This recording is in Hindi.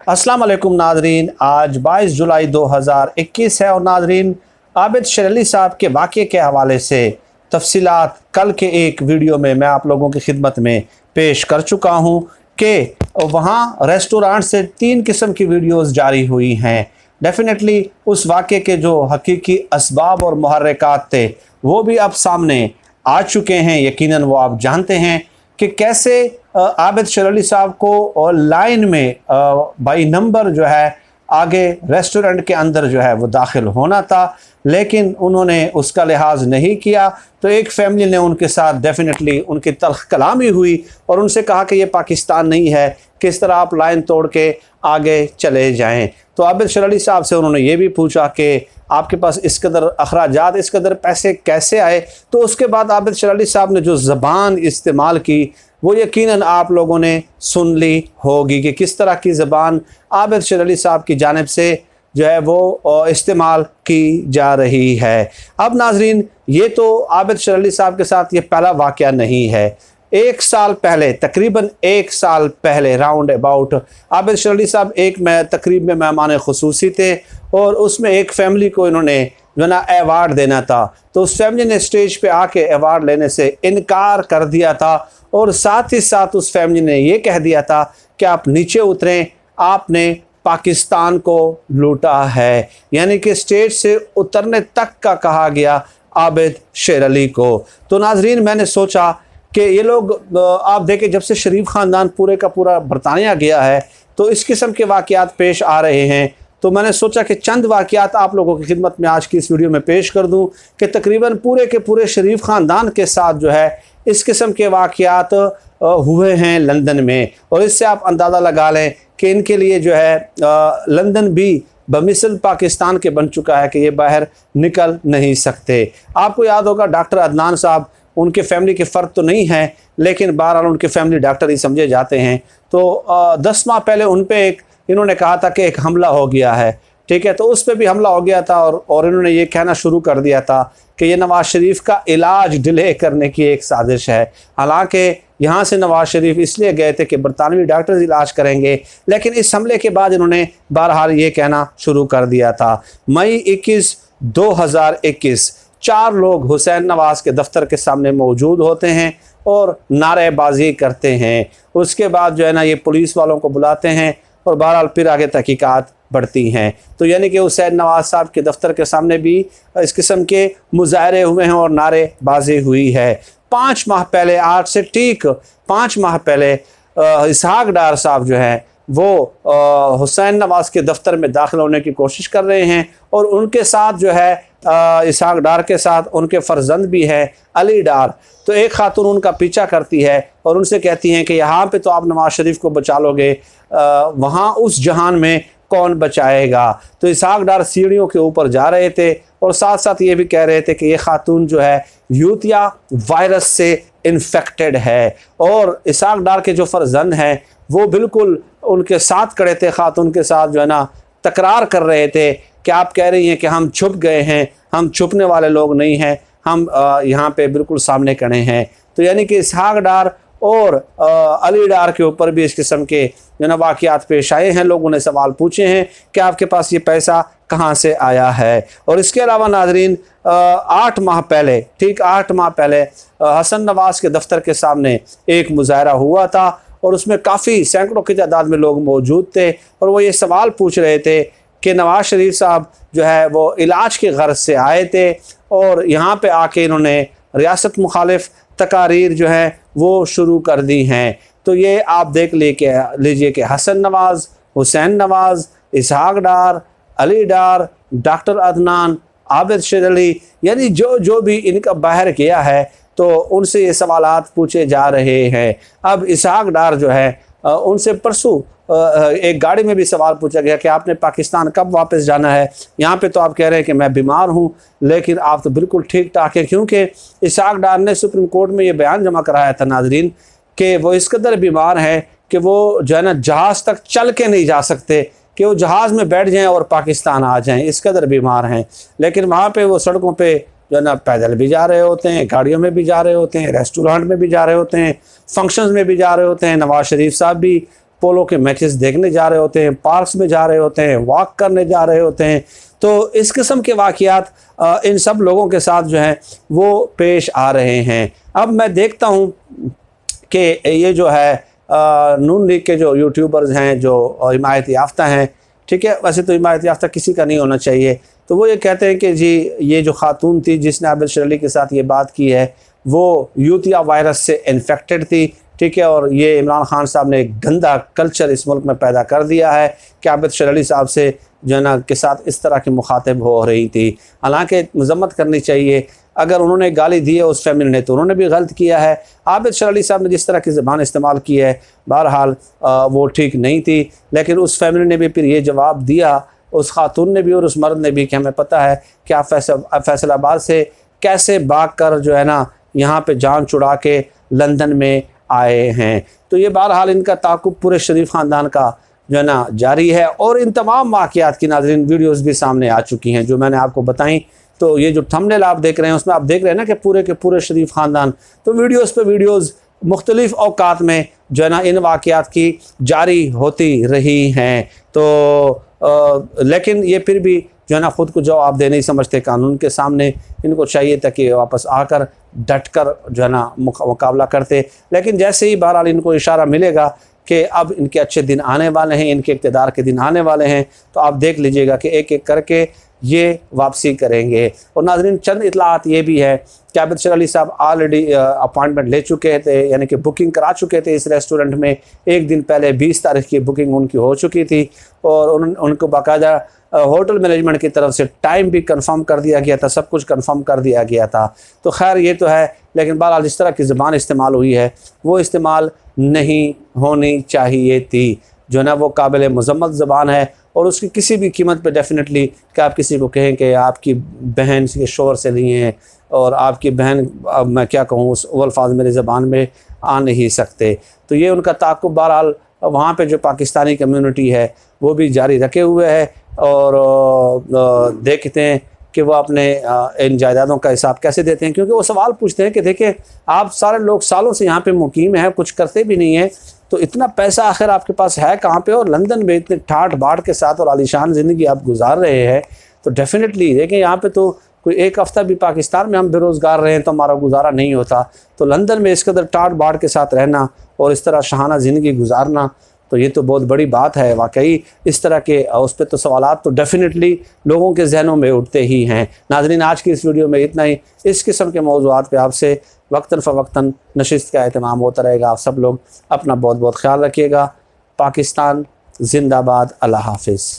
अस्सलाम वालेकुम नाजरीन, आज 22 जुलाई 2021 है और नाजरीन आबिद शेर साहब के वाक़े के हवाले से तफसीलात कल के एक वीडियो में मैं आप लोगों की खिदमत में पेश कर चुका हूँ कि वहाँ रेस्टोरेंट से 3 किस्म की वीडियोस जारी हुई हैं। डेफिनेटली उस वाक़े के जो हकीकी असबाब और मुहर्रिकात थे वो भी अब सामने आ चुके हैं। यकीनन वो आप जानते हैं कि कैसे आबिद शेर साहब को लाइन में बाई नंबर जो है आगे रेस्टोरेंट के अंदर जो है वो दाखिल होना था, लेकिन उन्होंने उसका लिहाज नहीं किया। तो एक फैमिली ने उनके साथ डेफिनेटली उनकी तल्ख कलामी हुई और उनसे कहा कि ये पाकिस्तान नहीं है, किस तरह आप लाइन तोड़ के आगे चले जाएं। तो आबिद शेर साहब से उन्होंने ये भी पूछा कि आपके पास इस कदर अखराजात, इस कदर पैसे कैसे आए। तो उसके बाद आबिद शेर साहब ने जो ज़बान इस्तेमाल की वो यकीनन आप लोगों ने सुन ली होगी कि किस तरह की ज़बान आबिद शेर साहब की जानिब से जो है वो इस्तेमाल की जा रही है। अब नाजरीन, ये तो आबिद शेर साहब के साथ ये पहला वाक़या नहीं है। 1 साल पहले, तकरीबन 1 साल पहले राउंड अबाउट आबिद शेर साहब एक तकरीब में मेहमान खुसूसी थे और उसमें एक फ़ैमिली को इन्होंने जो ना अवार्ड देना था। तो उस फैमिली ने स्टेज पे आके अवार्ड लेने से इनकार कर दिया था और साथ ही साथ उस फैमिली ने ये कह दिया था कि आप नीचे उतरें, आपने पाकिस्तान को लूटा है। यानी कि स्टेज से उतरने तक का कहा गया आबिद शेर को। तो नाजरीन, मैंने सोचा कि ये लोग आप देखें, जब से शरीफ ख़ानदान पूरे का पूरा बरतानिया गया है तो इस किस्म के वाक़यात पेश आ रहे हैं। तो मैंने सोचा कि चंद वाक़यात आप लोगों की खिदमत में आज की इस वीडियो में पेश कर दूं कि तकरीबन पूरे के पूरे शरीफ ख़ानदान के साथ जो है इस किस्म के वाक़यात हुए हैं लंदन में। और इससे आप अंदाज़ा लगा लें कि इनके लिए जो है लंदन भी बमिसल पाकिस्तान के बन चुका है कि ये बाहर निकल नहीं सकते। आपको याद होगा डॉक्टर अदनान साहब, उनके फैमिली के फ़र्क तो नहीं है, लेकिन बहरहाल उनके फैमिली डॉक्टर ही समझे जाते हैं। तो 10 माह पहले उन पर एक इन्होंने कहा था कि एक हमला हो गया है, ठीक है। तो उस पर भी हमला हो गया था और इन्होंने ये कहना शुरू कर दिया था कि ये नवाज़ शरीफ का इलाज डिले करने की एक साजिश है। हालांकि यहाँ से नवाज़ शरीफ इसलिए गए थे कि बरतानवी डॉक्टर्स इलाज करेंगे, लेकिन इस हमले के बाद इन्होंने बहरहाल ये कहना शुरू कर दिया था। मई 21, 2021 4 लोग हुसैन नवाज़ के दफ्तर के सामने मौजूद होते हैं और नारेबाजी करते हैं। उसके बाद जो है ना ये पुलिस वालों को बुलाते हैं और बहरहाल फिर आगे तहकीकात बढ़ती हैं। तो यानी कि हुसैन नवाज़ साहब के दफ्तर के सामने भी इस किस्म के मुजाहरे हुए हैं और नारेबाजी हुई है। 5 माह पहले, आज से ठीक 5 माह पहले इसहाक डार साहब जो हैं वो हुसैन नवाज़ के दफ्तर में दाखिल होने की कोशिश कर रहे हैं और उनके साथ जो है इसहाक डार के साथ उनके फर्जंद भी है अली डार। तो एक खातून उनका पीछा करती है और उनसे कहती हैं कि यहाँ पे तो आप नवाज़ शरीफ को बचा लोगे, वहाँ उस जहान में कौन बचाएगा। तो इसहाक डार सीढ़ियों के ऊपर जा रहे थे और साथ साथ ये भी कह रहे थे कि ये खातून जो है यूतिया वायरस से इन्फेक्टेड है। और इसहाक डार के जो फर्जंद हैं वो बिल्कुल उनके साथ खड़े थे, खातून के साथ जो है ना तकरार कर रहे थे कि आप कह रही हैं कि हम छुप गए हैं, हम छुपने वाले लोग नहीं हैं, हम यहाँ पे बिल्कुल सामने खड़े हैं। तो यानी कि इसहाक डार और अली डार के ऊपर भी इस किस्म के जो ना वाक़यात पेश आए हैं। लोगों ने सवाल पूछे हैं कि आपके पास ये पैसा कहाँ से आया है। और इसके अलावा नाजरीन 8 माह पहले, ठीक 8 माह पहले हसन नवाज़ के दफ्तर के सामने एक मुजाहरा हुआ था और उसमें काफ़ी सैकड़ों की तादाद में लोग मौजूद थे और वो ये सवाल पूछ रहे थे कि नवाज़ शरीफ साहब जो है वो इलाज के गर्ज से आए थे और यहाँ पे आके इन्होंने रियासत मुखालिफ तकारीर जो है वो शुरू कर दी हैं। तो ये आप देख लीजिए कि हसन नवाज़, हुसैन नवाज़, इसहाक डार, अली डार, डॉक्टर अदनान, आबिद शेर, यानी जो भी इनका बाहर किया है तो उनसे ये सवालात पूछे जा रहे हैं। अब इसहाक डार जो है उनसे परसों एक गाड़ी में भी सवाल पूछा गया कि आपने पाकिस्तान कब वापस जाना है। यहाँ पे तो आप कह रहे हैं कि मैं बीमार हूँ, लेकिन आप तो बिल्कुल ठीक ठाक है, क्योंकि इसहाक डार ने सुप्रीम कोर्ट में ये बयान जमा कराया था नाजरीन कि वो इस कदर बीमार हैं कि वो जो है ना जहाज़ तक चल के नहीं जा सकते, कि वो जहाज़ में बैठ जाएँ और पाकिस्तान आ जाएँ, इस कदर बीमार हैं। लेकिन वहाँ पर वो सड़कों पर जो है ना पैदल भी जा रहे होते हैं, गाड़ियों में भी जा रहे होते हैं, रेस्टोरेंट में भी जा रहे होते हैं, फंक्शंस में भी जा रहे होते हैं। नवाज़ शरीफ साहब भी पोलो के मैचेस देखने जा रहे होते हैं, पार्क्स में जा रहे होते हैं, वॉक करने जा रहे होते हैं। तो इस किस्म के वाक़यात इन सब लोगों के साथ जो हैं वो पेश आ रहे हैं। अब मैं देखता हूँ कि ये जो है नून लीग के जो यूट्यूबर्स हैं जो हिमायत याफ्ता हैं, ठीक है, वैसे तो हिमायत याफ्ता किसी का नहीं होना चाहिए, तो वो ये कहते हैं कि जी ये जो खातून थी जिसने आबिद शेर अली के साथ ये बात की है वो यूतिया वायरस से इन्फेक्टेड थी, ठीक है, और ये इमरान खान साहब ने एक गंदा कल्चर इस मुल्क में पैदा कर दिया है कि आबिद शेर अली साहब से जो है ना के साथ इस तरह की मुखातिब हो रही थी। हालांकि मजम्मत करनी चाहिए, अगर उन्होंने गाली दी है उस फैमिली ने तो उन्होंने भी गलत किया है। आबिद शेर अली साहब ने जिस तरह की ज़बान इस्तेमाल की है बहरहाल वो ठीक नहीं थी, लेकिन उस फैमिली ने भी फिर ये जवाब दिया, उस खातून ने भी और उस मर्द ने भी, कि हमें पता है कि आप फैसलाबाद से कैसे भाग कर जो है ना यहाँ पे जान छुड़ा के लंदन में आए हैं। तो ये बहरहाल इनका ताक़ुब पूरे शरीफ ख़ानदान का जो है ना जारी है, और इन तमाम वाक़यात की नाज़रीन वीडियोज़ भी सामने आ चुकी हैं जो मैंने आपको बताई। तो ये जो थंबनेल आप देख रहे हैं उसमें आप देख रहे हैं ना कि पूरे के पूरे शरीफ ख़ानदान, तो वीडियोज़ पे वीडियोज़ मुख्तलिफ़ औकात में जो है ना इन वाक़यात की जारी होती रही हैं। तो लेकिन ये फिर भी जो है ना ख़ुद को जवाब दे नहीं समझते कानून के सामने, इनको चाहिए था कि वापस आकर डट कर जो है ना मुकाबला करते। लेकिन जैसे ही बहरहाल इनको इशारा मिलेगा कि अब इनके अच्छे दिन आने वाले हैं, इनके इक़्तिदार के दिन आने वाले हैं, तो आप देख लीजिएगा कि एक एक करके ये वापसी करेंगे। और नाज़रीन चंद इतलात ये भी है कि आबिद शेर अली साहब ऑलरेडी अपॉइंटमेंट ले चुके थे, यानी कि बुकिंग करा चुके थे इस रेस्टोरेंट में। एक दिन पहले 20 तारीख की बुकिंग उनकी हो चुकी थी और उनको बाकायदा होटल मैनेजमेंट की तरफ से टाइम भी कंफर्म कर दिया गया था, सब कुछ कंफर्म कर दिया गया था। तो खैर ये तो है, लेकिन बहरहाल जिस तरह की ज़बान इस्तेमाल हुई है वो इस्तेमाल नहीं होनी चाहिए थी, जो है ना वो काबिल मज़म्मत ज़बान है। और उसकी किसी भी कीमत पे डेफिनेटली कि आप किसी को कहें कि आपकी बहन के शोर से नहीं है और आपकी बहन, अब मैं क्या कहूँ, उस अल्फाज मेरी ज़बान में आ नहीं सकते। तो ये उनका ताक़ुब बहरहाल वहाँ पे जो पाकिस्तानी कम्युनिटी है वो भी जारी रखे हुए है, और देखते हैं कि वो अपने इन जायदादों का हिसाब कैसे देते हैं। क्योंकि वो सवाल पूछते हैं कि देखें आप सारे लोग सालों से यहाँ पे मुकीम हैं, कुछ करते भी नहीं हैं, तो इतना पैसा आखिर आपके पास है कहाँ पे, और लंदन में इतने ठाट बाट के साथ और आलीशान ज़िंदगी आप गुजार रहे हैं। तो डेफिनेटली देखें यहाँ पे तो कोई एक हफ़्ता भी पाकिस्तान में हम बेरोज़गार रहे हैं तो हमारा गुजारा नहीं होता, तो लंदन में इस कदर ठाट बाट के साथ रहना और इस तरह शहाना ज़िंदगी गुजारना, तो ये तो बहुत बड़ी बात है वाकई। इस तरह के उस पर तो सवालात तो डेफिनेटली लोगों के जहनों में उठते ही हैं। नाज़रीन आज की इस वीडियो में इतना ही। इस किस्म के मौज़ूआत पे आपसे वक्तन फ़वक्तन नशिस्त का एहतमाम होता रहेगा। आप सब लोग अपना बहुत बहुत ख्याल रखिएगा। पाकिस्तान जिंदाबाद। अल्लाह हाफिज़।